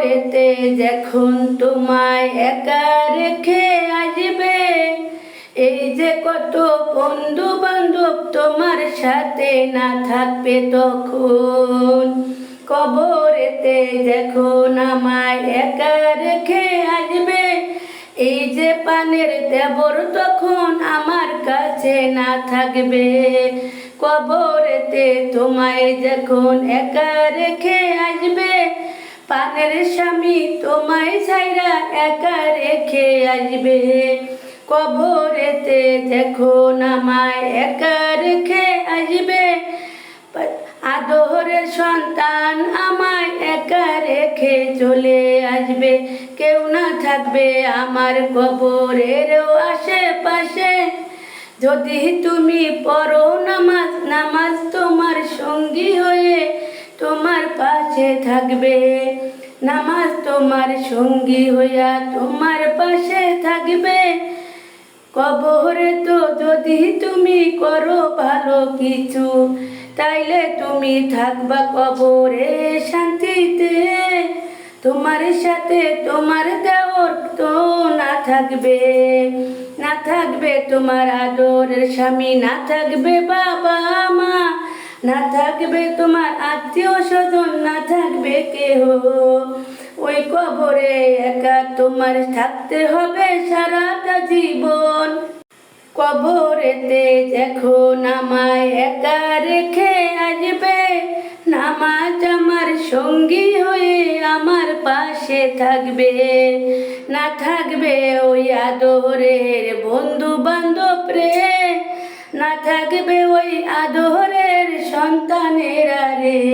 কবরেতে যখন তোমায় একা রেখে আসবে, এই যে কত বন্ধু বান্ধব তোমার সাথে না থাকবে তখন। কবরেতে যখন আমায় একা রেখে আসবে, এই যে পানের দেবর তখন আমার কাছে না থাকবে। কবরেতে তোমায় যখন একা রেখে আসবে, পানের স্বামী তোমায় ছাইরা একা রেখে আসবে। কবরেতে যখন আমায় একা রেখে আসবে, আদরের সন্তান আমায় একা রেখে চলে আসবে। কেউ না থাকবে আমার কবরেরও আশেপাশে, যদি তুমি পড়ো নামাজ, নামাজ তোমার সঙ্গী হয়ে তোমার পাশে থাকবে। নামাজ তোমার সঙ্গী হইয়া তোমার পাশে থাকবে। কবরে তো যদি তুমি করো ভালো কিছু, তাইলে তুমি থাকবা কবরে শান্তিতে। তোমার সাথে তোমার দেওর তো না থাকবে, না থাকবে তোমার আদরের স্বামী, না থাকবে বাবা মা, না থাকবে তোমার আত্মীয় স্বজন, না থাকবে কেহ। ওই কবরে একা তোমার থাকতে হবে সারাটা জীবন। কবরেতে যখন আমায় একা রেখে আসবে, নামাজ আমার সঙ্গী হয়ে আমার পাশে থাকবে। না থাকবে ওই আদরের বন্ধু বান্ধব রে, না থাকবে ওই আদরের সন্তানেরা রে।